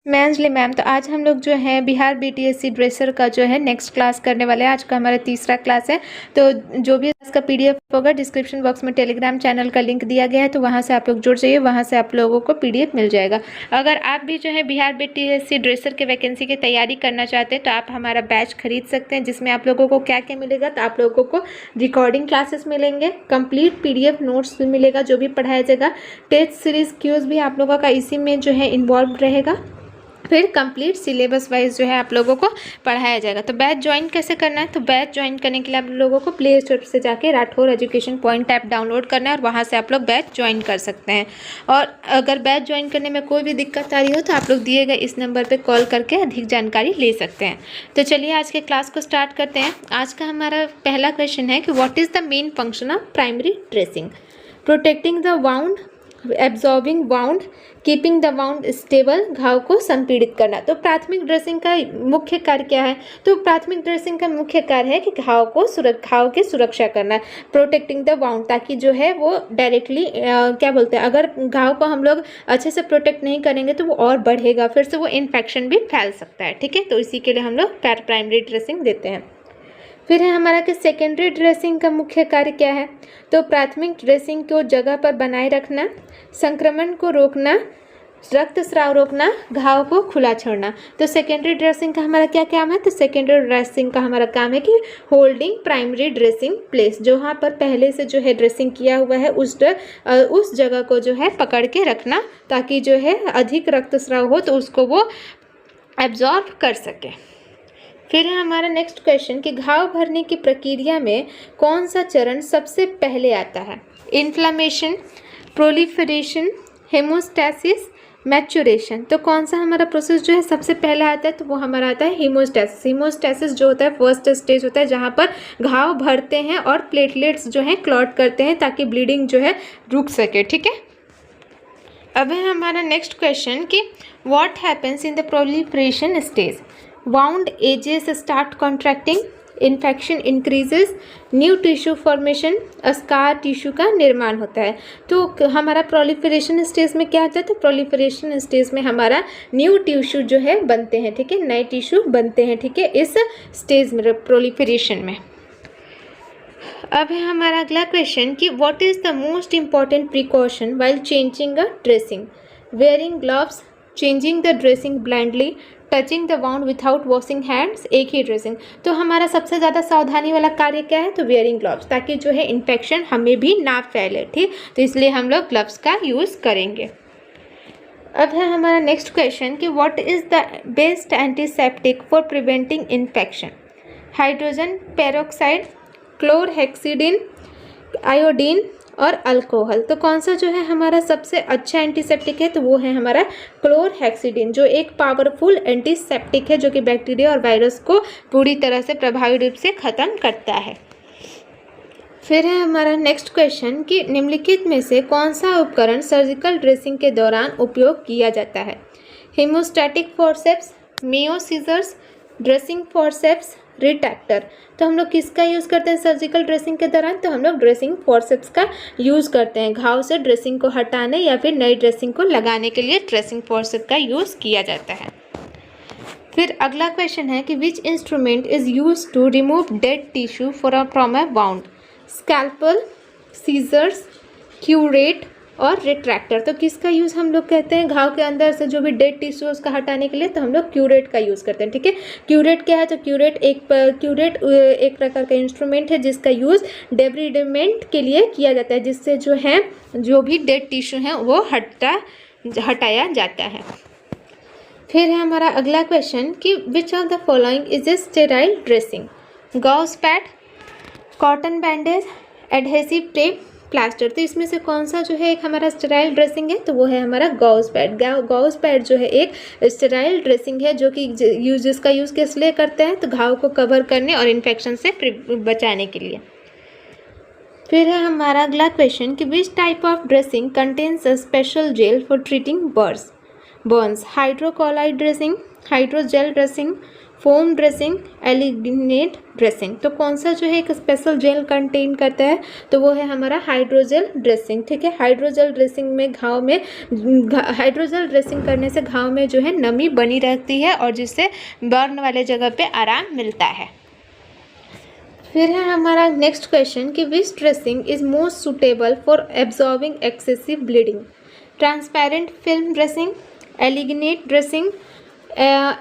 मैंजली ma'am, तो आज हम लोग जो है बिहार बीटीएससी ड्रेसर का जो है नेक्स्ट क्लास करने वाले हैं। आज का हमारा तीसरा क्लास है। तो जो भी इसका पीडीएफ होगा डिस्क्रिप्शन बॉक्स में टेलीग्राम चैनल का लिंक दिया गया है, तो वहां से आप लोग जुड़ जाइए, वहां से आप लोगों को पीडीएफ मिल जाएगा। अगर आप भी जो है बिहार बीटीएससी ड्रेसर के वैकेंसी की तैयारी करना चाहते हैं तो आप हमारा बैच खरीद सकते हैं, जिसमें आप लोगों को क्या क्या मिलेगा। तो आप लोगों को रिकॉर्डिंग क्लासेस मिलेंगे, कंप्लीट पीडीएफ नोट्स भी मिलेगा जो भी पढ़ाया जाएगा, टेस्ट सीरीज क्यूज भी आप लोगों का इसी में जो है इन्वॉल्व रहेगा, फिर कंप्लीट सिलेबस वाइज जो है आप लोगों को पढ़ाया जाएगा। तो बैच ज्वाइन कैसे करना है, तो बैच ज्वाइन करने के लिए आप लोगों को प्ले स्टोर से जाके Rathore education point app download करना है और वहाँ से आप लोग बैच ज्वाइन कर सकते हैं। और अगर बैच ज्वाइन करने में कोई भी दिक्कत आ रही हो तो आप लोग दिए गए इस नंबर पर कॉल करके अधिक जानकारी ले सकते हैं। तो चलिए आज के क्लास को स्टार्ट करते हैं। आज का हमारा पहला क्वेश्चन है कि what is the main function of primary dressing? Protecting the wound, absorbing wound, keeping the wound stable, घाव को संपीड़ित करना। तो प्राथमिक ड्रेसिंग का मुख्य कार्य क्या है? तो प्राथमिक ड्रेसिंग का मुख्य कार्य है कि घाव की सुरक्षा करना, प्रोटेक्टिंग द वाउंड, ताकि जो है वो डायरेक्टली क्या बोलते हैं, अगर घाव को हम लोग अच्छे से प्रोटेक्ट नहीं करेंगे तो वो और बढ़ेगा, फिर से वो इन्फेक्शन भी फैल सकता है। ठीक है, तो इसी के लिए हम लोग प्राइमरी ड्रेसिंग देते हैं। फिर है हमारा कि सेकेंडरी ड्रेसिंग का मुख्य कार्य क्या है? तो प्राथमिक ड्रेसिंग को जगह पर बनाए रखना, संक्रमण को रोकना, रक्तस्राव रोकना, घाव को खुला छोड़ना। तो सेकेंडरी ड्रेसिंग का हमारा क्या काम है? तो सेकेंडरी ड्रेसिंग का हमारा काम है कि होल्डिंग प्राइमरी ड्रेसिंग प्लेस, जहाँ पर पहले से जो है ड्रेसिंग किया हुआ है उस जगह को जो है पकड़ के रखना, ताकि जो है अधिक रक्तस्राव हो तो उसको वो एब्जॉर्ब कर सके। फिर है हमारा नेक्स्ट क्वेश्चन कि घाव भरने की प्रक्रिया में कौन सा चरण सबसे पहले आता है? Inflammation, proliferation, haemostasis, maturation. तो कौन सा हमारा प्रोसेस जो है सबसे पहले आता है? तो वो हमारा आता है हीमोस्टैसिस। हीमोस्टैसिस जो होता है फर्स्ट स्टेज होता है, जहाँ पर घाव भरते हैं और प्लेटलेट्स जो है क्लॉट करते हैं ताकि ब्लीडिंग जो है रुक सके। ठीक है, अब है हमारा नेक्स्ट क्वेश्चन कि what happens in the proliferation stage? Wound edges start contracting, infection increases, new tissue formation, scar tissue का निर्माण होता है। तो हमारा प्रोलिफरेशन स्टेज में क्या होता है? तो प्रोलिफरेशन स्टेज में हमारा न्यू टिश्यू जो है बनते हैं। ठीक है, नए टिश्यू बनते हैं। ठीक है, इस स्टेज में प्रोलिफरेशन में। अब है हमारा अगला क्वेश्चन कि what is the most important precaution while changing a dressing? Wearing gloves, changing the dressing blindly, touching the wound without washing hands, एक ही ड्रेसिंग। तो हमारा सबसे ज़्यादा सावधानी वाला कार्य क्या है? तो वेयरिंग ग्लव्स, ताकि जो है इन्फेक्शन हमें भी ना फैले। ठीक, तो इसलिए हम लोग ग्लव्स का यूज़ करेंगे। अब है हमारा नेक्स्ट क्वेश्चन कि what is the best antiseptic for preventing infection? Hydrogen peroxide, chlorhexidine, iodine और अल्कोहल। तो कौन सा जो है हमारा सबसे अच्छा एंटीसेप्टिक है? तो वो है हमारा क्लोरहेक्सिडिन, जो एक पावरफुल एंटीसेप्टिक है जो कि बैक्टीरिया और वायरस को पूरी तरह से प्रभावी रूप से ख़त्म करता है। फिर है हमारा नेक्स्ट क्वेश्चन कि निम्नलिखित में से कौन सा उपकरण सर्जिकल ड्रेसिंग के दौरान उपयोग किया जाता है? Hemostatic forceps, Mayo scissors, dressing forceps, retractor. तो हम लोग किसका यूज़ करते हैं सर्जिकल ड्रेसिंग के दौरान? तो हम लोग ड्रेसिंग फॉरसेप्स का यूज़ करते हैं। घाव से ड्रेसिंग को हटाने या फिर नई ड्रेसिंग को लगाने के लिए ड्रेसिंग फॉरसेप का यूज़ किया जाता है। फिर अगला क्वेश्चन है कि which instrument is use to remove dead tissue from a wound? Scalpel, scissors, curette और रिट्रैक्टर। तो किसका यूज़ हम लोग कहते हैं घाव के अंदर से जो भी डेड टिश्यू उसका हटाने के लिए? तो हम लोग क्यूरेट का यूज़ करते हैं। ठीक है, क्यूरेट क्या है? तो क्यूरेट एक प्रकार का इंस्ट्रूमेंट है जिसका यूज़ डेब्रिडेमेंट के लिए किया जाता है, जिससे जो है जो भी डेड टिश्यू है वो हटाया जाता है। फिर है हमारा अगला क्वेश्चन कि which of the following is a sterile dressing? Gauze pad, cotton bandage, adhesive tape, plaster. तो इसमें से कौन सा जो है एक हमारा स्टेराइल ड्रेसिंग है? तो वो है हमारा गॉज पैड। गॉज पैड जो है एक स्टेराइल ड्रेसिंग है जो कि जिसका यूज़ किस लिए करते हैं? तो घाव को कवर करने और इन्फेक्शन से बचाने के लिए। फिर है हमारा अगला क्वेश्चन कि which type of dressing contains a special gel for treating burns? Hydrocolloid dressing, hydrogel dressing, foam dressing, alginate dressing. तो कौन सा जो है एक स्पेशल जेल कंटेन करता है, तो वो है हमारा हाइड्रोजेल ड्रेसिंग। ठीक है, हाइड्रोजेल ड्रेसिंग में हाइड्रोजेल ड्रेसिंग करने से घाव में जो है नमी बनी रहती है और जिससे बर्न वाले जगह पे आराम मिलता है। फिर है हमारा नेक्स्ट क्वेश्चन कि which dressing is most suitable for absorbing excessive bleeding, transparent film dressing, alginate dressing,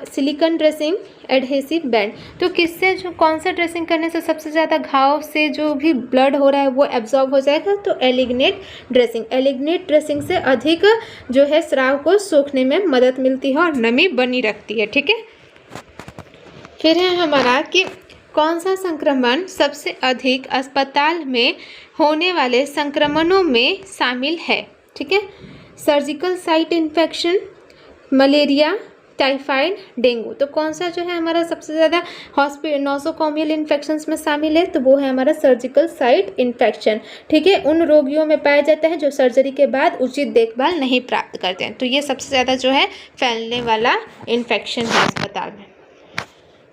silicone dressing, adhesive band. तो किससे जो कौन सा ड्रेसिंग करने से सबसे ज़्यादा घाव से जो भी ब्लड हो रहा है वो एब्जॉर्ब हो जाएगा, तो एलिगनेट ड्रेसिंग। एलिगनेट ड्रेसिंग से अधिक जो है स्राव को सोखने में मदद मिलती है और नमी बनी रखती है। ठीक है, फिर है हमारा कि कौन सा संक्रमण सबसे अधिक अस्पताल में होने वाले संक्रमणों में शामिल है। ठीक है, surgical site infection, malaria, typhoid, dengue. तो कौन सा जो है हमारा सबसे ज़्यादा नोसोकोमियल इन्फेक्शंस में शामिल है, तो वो है हमारा सर्जिकल साइट इन्फेक्शन। ठीक है, उन रोगियों में पाया जाता है जो सर्जरी के बाद उचित देखभाल नहीं प्राप्त करते हैं। तो ये सबसे ज़्यादा जो है फैलने वाला इन्फेक्शन है अस्पताल में।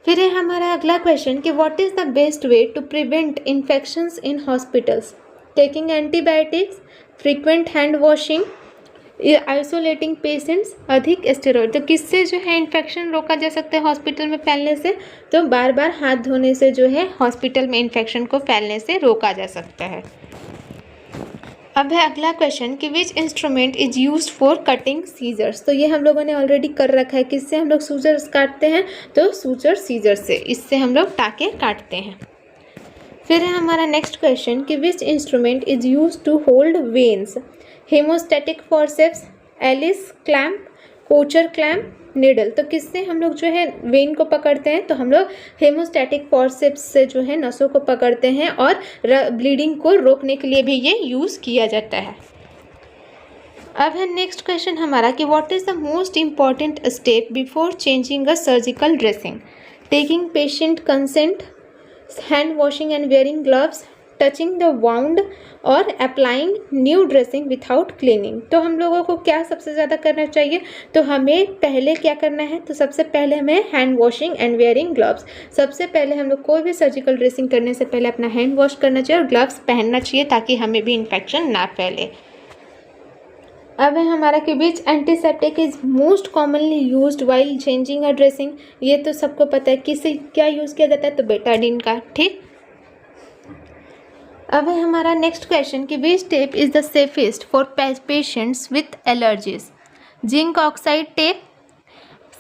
फिर है हमारा अगला क्वेश्चन कि what is the best way to prevent infections in hospitals, taking antibiotics, frequent hand washing, isolating patients, अधिक स्टेरॉइड। तो किससे जो है इन्फेक्शन रोका जा सकता है हॉस्पिटल में फैलने से, तो बार बार हाथ धोने से जो है हॉस्पिटल में इन्फेक्शन को फैलने से रोका जा सकता है। अब है अगला क्वेश्चन कि which instrument is used for cutting scissors. तो ये हम लोगों ने ऑलरेडी कर रखा है, किससे हम लोग सूजर्स काटते हैं, तो सूजर सीजर से, इससे हम लोग टाके काटते हैं। फिर है हमारा नेक्स्ट क्वेश्चन कि which instrument is used to hold veins, hemostatic forceps, Allis clamp, Kocher clamp, needle. तो किससे हम लोग जो है वेन को पकड़ते हैं, तो हम लोग हेमोस्टैटिक फॉरसेप्स से जो है नसों को पकड़ते हैं और ब्लीडिंग को रोकने के लिए भी ये यूज़ किया जाता है। अब है नेक्स्ट क्वेश्चन हमारा कि what is the most important step before changing a surgical dressing, taking patient consent, hand washing and wearing gloves, touching the wound और applying new dressing without cleaning. तो हम लोगों को क्या सबसे ज़्यादा करना चाहिए, तो हमें पहले क्या करना है, तो सबसे पहले हमें hand washing and wearing gloves. सबसे पहले हम लोग कोई भी सर्जिकल ड्रेसिंग करने से पहले अपना हैंड वॉश करना चाहिए और ग्लव्स पहनना चाहिए ताकि हमें भी इन्फेक्शन ना फैले। अब है हमारा कि which antiseptic is most commonly used while changing a dressing. ये तो सबको पता है किससे क्या यूज़ किया जाता है, तो बेटाडीन का। ठीक, अब है हमारा नेक्स्ट क्वेश्चन कि which tape is the safest for patients with allergies, zinc oxide tape,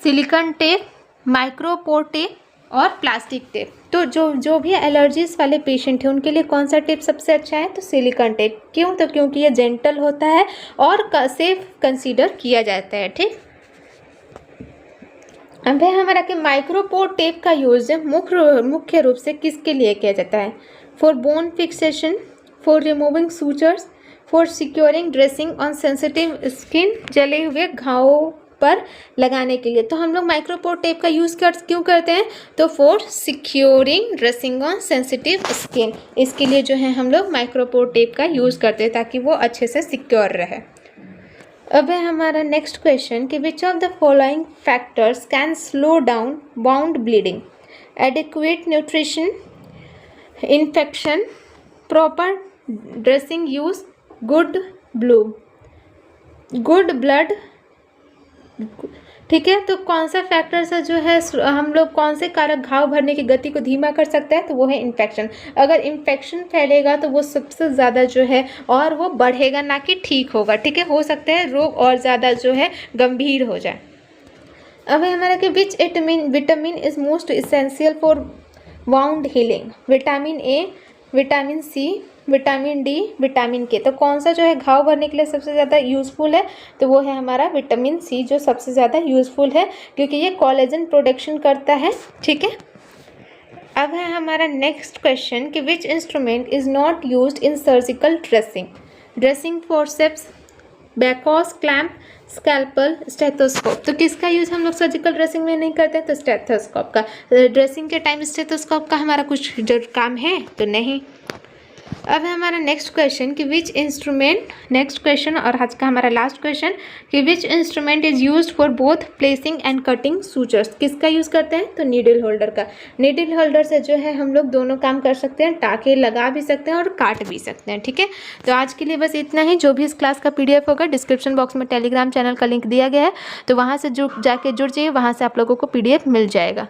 silicone tape, micropore tape और प्लास्टिक टेप। तो जो भी एलर्जीज वाले पेशेंट हैं उनके लिए कौन सा टेप सबसे अच्छा है, तो सिलिकॉन टेप। क्यों, तो क्योंकि ये जेंटल होता है और सेफ कंसीडर किया जाता है। ठीक, अब है हमारा कि माइक्रोपोर टेप का यूज मुख्य रूप से किसके लिए किया जाता है, for bone fixation, for removing sutures, for securing dressing on sensitive skin, जले हुए घावों पर लगाने के लिए। तो हम लोग माइक्रोपोर टेप का यूज़ क्यों करते हैं, तो for securing dressing on sensitive skin, इसके लिए जो है हम लोग माइक्रोपोर टेप का यूज़ करते हैं ताकि वो अच्छे से सिक्योर रहे। अब है हमारा नेक्स्ट क्वेश्चन कि which of the following factors can slow down wound bleeding, adequate nutrition, infection, proper dressing use, good blood. ठीक है, तो कौन सा फैक्टर से जो है हम लोग कौन से कारक घाव भरने की गति को धीमा कर सकता है, तो वो है इन्फेक्शन। अगर इन्फेक्शन फैलेगा तो वो सबसे ज़्यादा जो है और वो बढ़ेगा ना कि ठीक होगा। ठीक है, हो सकता है रोग और ज़्यादा जो है गंभीर हो जाए। अब है हमारा कि which vitamin is most essential for wound healing, vitamin A, vitamin C, vitamin D, vitamin K. तो कौन सा जो है घाव भरने के लिए सबसे ज़्यादा यूज़फुल है, तो वो है हमारा विटामिन सी जो सबसे ज़्यादा यूज़फुल है क्योंकि ये कोलेजन प्रोडक्शन करता है। ठीक है, अब है हमारा नेक्स्ट क्वेश्चन कि which instrument is not used in surgical dressing forceps, Backhaus clamp, scalpel, stethoscope. तो किसका यूज़ हम लोग सर्जिकल ड्रेसिंग में नहीं करते, तो स्टेथोस्कोप का। ड्रेसिंग के टाइम स्टेथोस्कोप का हमारा कुछ जो काम है, तो नहीं। अब है हमारा नेक्स्ट क्वेश्चन कि विच इंस्ट्रूमेंट, नेक्स्ट क्वेश्चन और आज का हमारा लास्ट क्वेश्चन कि which instrument is used for both placing and cutting sutures. किसका यूज़ करते हैं? तो नीडल होल्डर का। नीडल होल्डर से जो है हम लोग दोनों काम कर सकते हैं, टाके लगा भी सकते हैं और काट भी सकते हैं। ठीक है, तो आज के लिए बस इतना ही। जो भी इस क्लास का PDF होगा डिस्क्रिप्शन बॉक्स में टेलीग्राम चैनल का लिंक दिया गया है, तो वहाँ से जाके जुड़ जाइए, वहाँ से आप लोगों को PDF मिल जाएगा।